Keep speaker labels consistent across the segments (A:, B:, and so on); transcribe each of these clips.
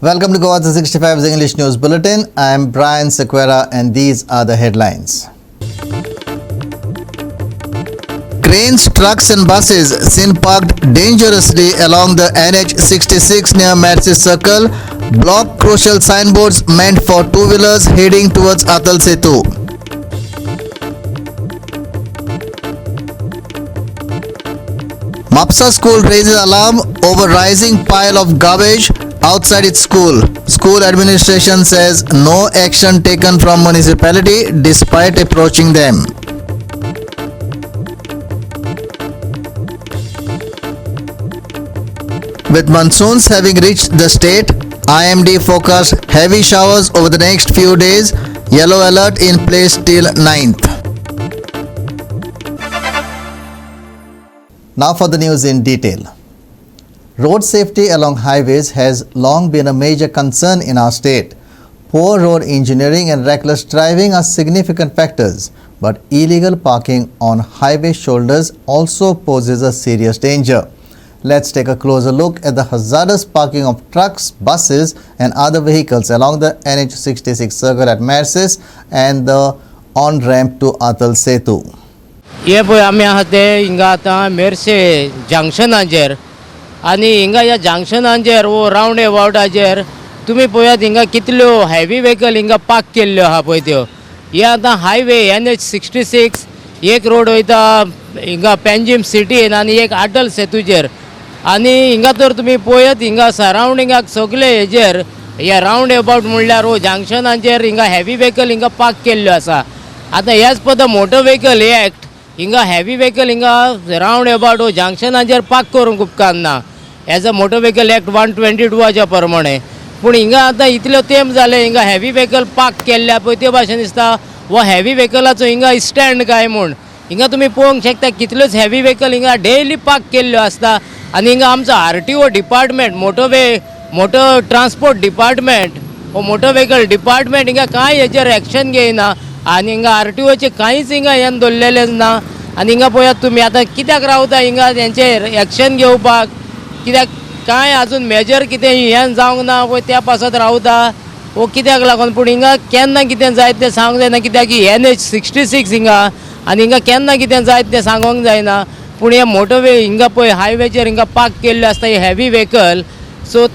A: Welcome to Goa 365's English News Bulletin. I am Brian Sequeira and these are the headlines. Cranes, trucks and buses seen parked dangerously along the NH66 near Mercy Circle block crucial signboards meant for two-wheelers heading towards Atal Setu. Mapsa school raises alarm over rising pile of garbage outside its school. School administration says no action taken from municipality despite approaching them. With monsoons having reached the state, IMD forecast heavy showers over the next few days. Yellow alert in place till 9th. Now for the news in detail. Road safety along highways has long been a major concern in our state. Poor road engineering and reckless driving are significant factors, but illegal parking on highway shoulders also poses a serious danger. Let's take a closer look at the hazardous parking of trucks, buses and other vehicles along the NH66 circle at Merces and the on-ramp to Atal Setu.
B: हे पळय आमी आहा ते हिंगा आतां मेर्से जंक्शनाचेर आनी हिंगा ह्या जंक्शनाचेर वो रावंड अबाउटाचेर तुमी पळयात हिंगा कितल्यो हेवी व्हेकल हिंगा पार्क केल्ल्यो आहा पळय त्यो. हे आतां हायवे NH66 एक रोड वयता हिंगा पेंजीम सिटीन आनी एक अटल सेतूचेर आनी हिंगा तर तुमी पळयत हिंगा सरावंडिंगाक सगळे हेजेर हे रावंड अबाउट म्हणल्यार वो जंक्शनाचेर हिंगा हेवी व्हेकल हिंगा पार्क केल्ल्यो आसा. आतां हेच पद मोटर व्हेकल एक्ट हिंगा हेवी व्हेकल हिंगा रावंड अबाउट वो जंक्शनाचेर पार्क करूंक उपकार ना as a motor vehicle act 122 प्रमाणे. पूण हिंगा आतां इतल्यो तेंप जाले हिंगा हेवी व्हेकल पार्क केल्ल्या पळय ते भाशेन दिसता वो हेवी व्हेकलाचो हिंगा स्टँड काय म्हूण हिंगा तुमी पळोवंक शकता कितल्योच हेवी व्हेकल हिंगा डेली पार्क केल्ल्यो आसता. आनी हिंगा आमचो RTO department motor transport department वो मोटर व्हेकल डिपार्टमेंट हिंगा कांय हेचेर एक्शन घेयना आनी हिंगा RTOचे कांयच हिंगा हें दवरलेलें ना. आनी हिंगा पळयात तुमी आतां कित्याक रावता हिंगा तेंचेर एक्शन घेवपाक कित्याक कांय आजून मेजर कितें हें जावंक ना पळय त्या पासत रावता वो कित्याक लागून. पूण हिंगा केन्ना कितें जायत तें सांगूंक जायना कित्याक की NH66 हिंगा आनी हिंगा केन्ना कितें जायत तें सांगोंक जायना. पूण हे मोटरवे हिंगा पळय हायवेचेर हिंगा पार्क केल्ल्यो आसता हे हेवी व्हेकल सो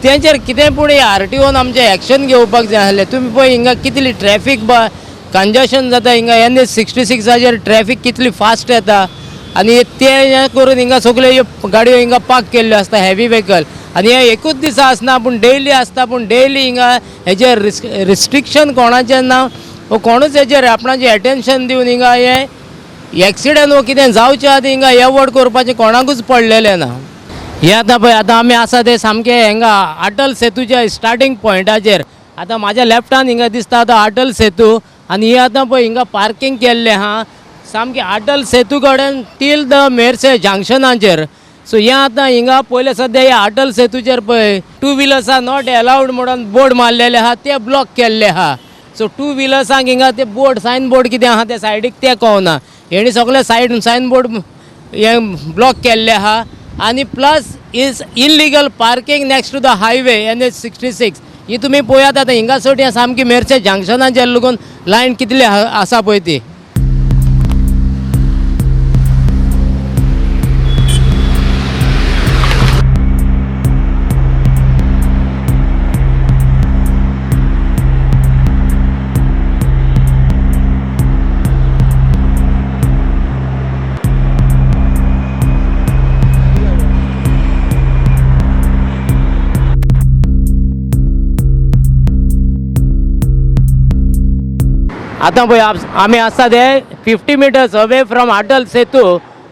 B: तेंचेर कितें पूण RTOन आमचें एक्शन घेवपाक जाय आसलें. तुमी पळय हिंगा कितली ट्रॅफीक कंजशन जाता हिंगा NH66 ट्रॅफीक कितली फास्ट येता आनी ते हें करून हिंगा सगल्यो ह्यो गाडयो हिंगा पार्क केल्ल्यो आसता हेवी व्हेकल आनी हे एकूच दिसा आसना पूण डेली आसता. पूण डेली हिंगा हेजेर रिस्ट्रिक्शन कोणाचें ना वो कोणूच हेजेर आपणाचें एटेन्शन दिवन हिंगा हे एक्सिडेंट वो कितें जावचें आदी हिंगा एवॉर्ड करपाचें कोणाकूच पडलेलें ना. हे आतां पळय आतां आमी आसा ते सामके हिंगा अटल सेतूच्या स्टार्टींग पॉयंटाचेर आतां म्हाज्या लेफ्टान हिंगा दिसता आतां अटल सेतू आनी हे आतां पळय हिंगा पार्किंग केल्लें आहा सामकें अटल सेतू कडेन टील द मेर्से जंक्शनाचेर. सो हे आतां हिंगा पयले सद्या हे अटल सेतूचेर पळय two wheelers are not allowed म्हणून बोर्ड मारलेले आहा ते ब्लॉक केल्ले आहा. सो टू व्हिलर्सांक हिंगा ते सायन बोर्ड कितें आहा ते सायडीक ते कळना हेणी सगळे सायन बोर्ड हे ब्लॉक केल्ले आहा. आनी plus is illegal parking next to the highway NH66 ही तुमी पळयात आतां हिंगा सट हें सामकी मेर्से जंक्शनाचेर लागून लायन कितली आसा पळय ती. आतां पळय आमी आसा ते 50 metres away from Atal Setu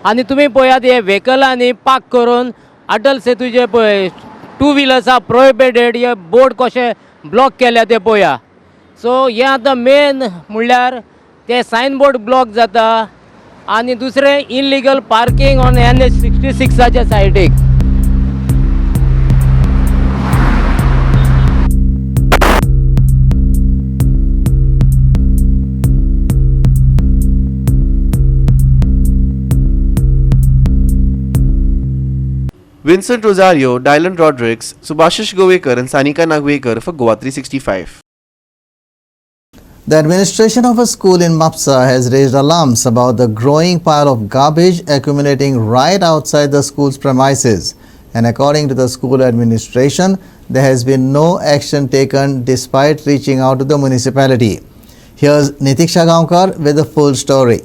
B: आनी तुमी पळयात हे व्हेकलांनी पार्क करून अटल सेतूचे पळय टू व्हिलर्स आर प्रोहिबिटेड हे बोर्ड कशे ब्लॉक केल्या ते पळया. सो हे आतां मेन म्हणल्यार ते सायन बोर्ड ब्लॉक जाता आनी दुसरें इल्लीगल पार्किंग ऑन NH66 सायडीक.
C: Vincent Rosario, Dylan Rodrigues, Subhashish Govekar and Sanika Nagwekar for Goa 365.
A: The administration of a school in Mapsa has raised alarms about the growing pile of garbage accumulating right outside the school's premises. And according to the school administration, there has been no action taken despite reaching out to the municipality. Here's Nitiksha Gaonkar with the full story.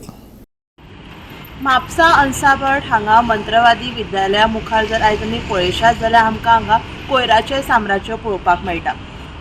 D: Mapusa अंसाबट हांगा मंत्रवादी विद्यालया मुखार जर आयज आमी पळयशात जाल्यार आमकां हांगा कोयराचें साम्राज्य पळोवपाक मेळटा.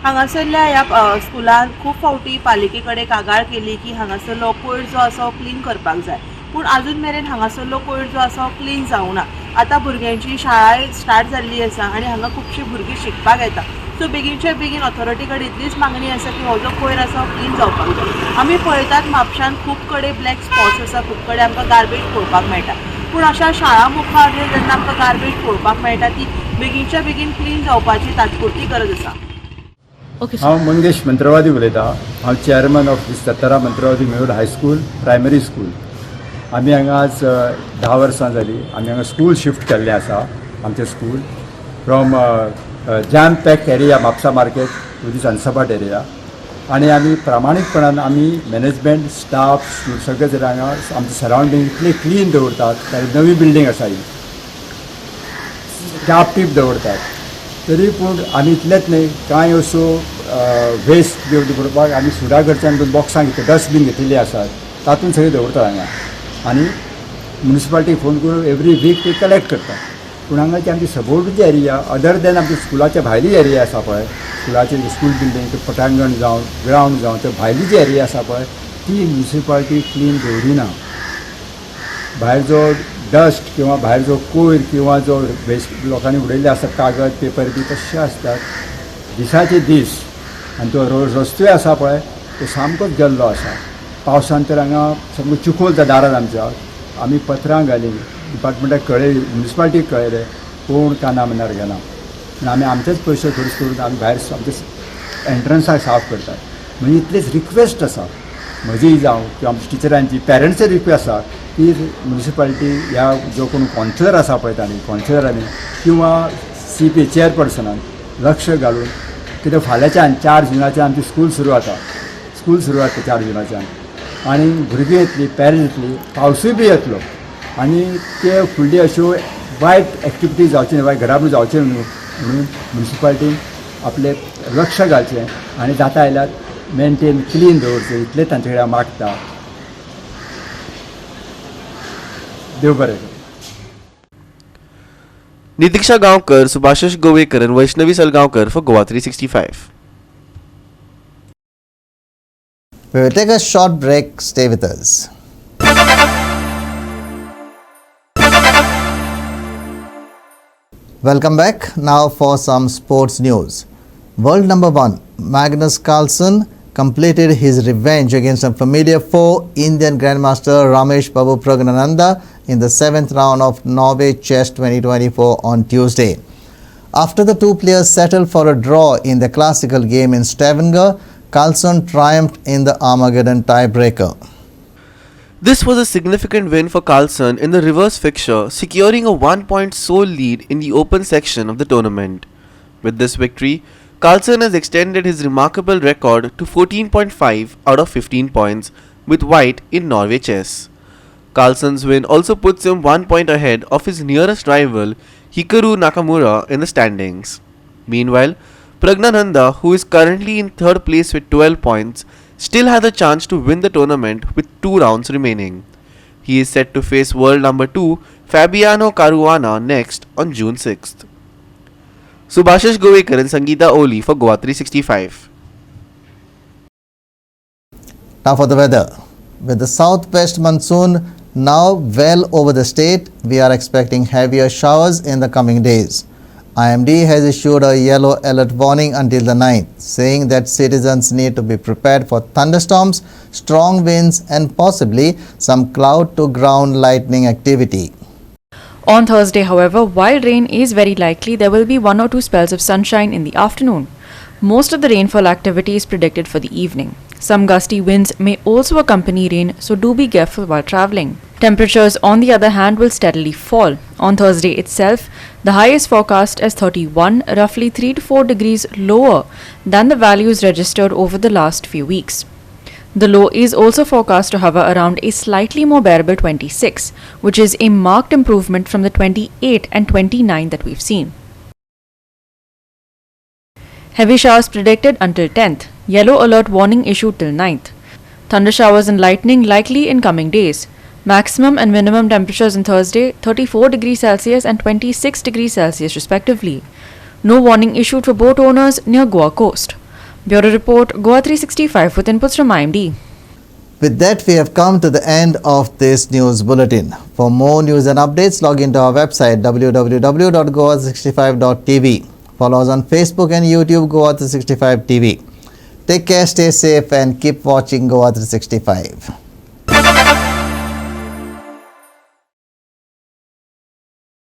D: हांगासरल्या ह्या स्कुलान खूब फावटी पालिके कडेन कागाळ केली की हांगासरलो कोयर जो आसा क्लीन करपाक जाय, पूण आजून मेरेन हांगासरलो कोयर जो आसा क्लीन जावना. आतां भुरग्यांची शाळा स्टार्ट जाल्ली आसा आनी हांगा खुबशीं भुरगीं शिकपाक येता. सो बेगीनचे बेगीन ऑथॉरिटी कडेन इतलीच मागणी आसा की हो जो कोयर आसा क्लीन जावपाक जाय. आमी पळयतात म्हापशान खूब कडेन ब्लॅक स्पॉट्स आसा, खूब कडेन आमकां गार्बेज पळोवपाक मेळटा, पूण अशा शाळा मुखार जेन्ना आमकां गार्बेज पळोवपाक मेळटा ती बेगीनच्या बेगीन क्लीन जावपाची तात्पुरती गरज आसा.
E: हांव मंगेश मंत्रवादी उलयतां. हांव chairman of Sattara Mantravadi Mehul high school primary school. आमी हांगा आज 10 वर्सां जालीं आमी हांगा स्कूल शिफ्ट केल्लें आसा. आमचें school from jam pack area Mapusa market to दीस अंसाबाट एरिया. आनी आमी प्रामाणीकपणान आमी मॅनेजमेंट स्टाफ सगळे जर हांगा आमचें सरावंडींग इतलें क्लीन दवरतात. नवी बिल्डींग आसा ही, टाप टीप दवरतात. तरी पूण आमी इतलेंच न्ही, कांय असो वेस्ट दवरपाक आमी सुरा कडच्यान 2 बॉक्सां डस्टबीन घेतिल्ली आसात, तातूंत सगळें दवरतात हांगा. आनी म्युनिसिपालिटीक फोन करून एवरी वीक ते कलेक्ट करतात. पूण हांगाची आमची सबोर्डीची एरिया अदर दॅन आमच्या स्कुलाच्या भायली एरिया आसा पळय, स्कुलाचे स्कूल बिल्डींग पटांगण जावं ग्रावंड जावं ते भायली जी एरिया आसा पळय ती म्युनिसिपालिटी क्लीन दवरिना. भायर जो डस्ट किंवा भायर जो कोयर किंवा जो वेस्ट लोकांनी उडयल्ले आसता कागद पेपर बी तशें आसतात दिसाचे दीस. आनी तो रस्तोय आसा पळय तो सामकोच गेल्लो आसा. पावसान तर हांगा सामको चिखोल त्या दारान आमच्या. आमी पत्रां घाली, डिपार्टमेंटाक कळयली, म्युनिसिपालिटीक कळयलें, कोण काना मनार घेना. आनी आमी आमचेच पयशे खर्च करून आमी भायर आमचे एंट्रन्साक साफ करतात. म्हणजे इतलीच रिक्वेस्ट आसा म्हजी जावं किंवा आमच्या टिचरांची पेरंट्सची रिक्वेस्ट आसा की म्युनिसिपालिटी ह्या जो कोण कावन्सिलर आसा पळय तांणी कावन्सिलरांनी किंवा CP चेअरपर्सनान लक्ष घालून, कित्याक फाल्यांच्यान 4 जुनाच्यान आमची स्कूल सुरू जाता. स्कूल सुरू जाता 4 जुनाच्यान आनी भुरगीं येतलीं, पेरंट्स येतलीं, पावसूय बी येतलो आनी ते फुडली अश्यो वायट एक्टिविटीज जावचे न्हय, वायट घडामोडी जावचे न्हय म्हणून म्युनिसिपालिटीन आपलें लक्ष घालचें आनी जाता आयल्यार मेनटेन क्लीन दवरचें इतलें तांचे कडेन मागता. देव बरें करूं.
C: Nitiksha Gaonkar, Subhashish Govekar and Vaishnavi Salgaonkar for Goa 365.
A: We will take a short break. Stay with us. Welcome back. Now for some sports news. World number 1 Magnus Carlsen completed his revenge against a familiar foe, Indian Grandmaster Ramesh Babu Pragnananda, in the 7th round of Norway Chess 2024 on Tuesday. After the two players settled for a draw in the classical game in Stavanger, Carlsen triumphed in the Armageddon tiebreaker.
C: This was a significant win for Carlsen in the reverse fixture, securing a 1-point sole lead in the open section of the tournament. With this victory, Carlsen has extended his remarkable record to 14.5 out of 15 points with white in Norway chess. Carlsen's win also puts him 1 point ahead of his nearest rival Hikaru Nakamura in the standings. Meanwhile, Pragnananda, who is currently in 3rd place with 12 points, still has a chance to win the tournament with 2 rounds remaining. He is set to face world number 2 Fabiano Caruana next on June 6th. Subhashish Govekar and Sangeeta Oli for Goa 365.
A: Now for the weather. With the southwest monsoon now well over the state, we are expecting heavier showers in the coming days. IMD has issued a yellow alert warning until the 9th, saying that citizens need to be prepared for thunderstorms, strong winds and possibly some cloud-to-ground lightning activity.
F: On Thursday, however, while rain is very likely, there will be 1 or 2 spells of sunshine in the afternoon. Most of the rainfall activity is predicted for the evening. Some gusty winds may also accompany rain, so do be careful while travelling. Temperatures, on the other hand, will steadily fall. On Thursday itself, the high is forecast as 31, roughly 3 to 4 degrees lower than the values registered over the last few weeks. The low is also forecast to hover around a slightly more bearable 26, which is a marked improvement from the 28 and 29 that we've seen. Heavy showers predicted until 10th. Yellow alert warning issued till 9th. Thunder showers and lightning likely in coming days. Maximum and minimum temperatures on Thursday 34 degrees Celsius and 26 degrees Celsius respectively. No warning issued for boat owners near Goa coast. Bureau Report, Goa 365 with inputs from IMD.
A: With that, we have come to the end of this news bulletin. For more news and updates, log into our website www.goa365.tv. Follow us on Facebook and YouTube, Goa 365 TV. Take care, stay safe, and keep watching Goa 365.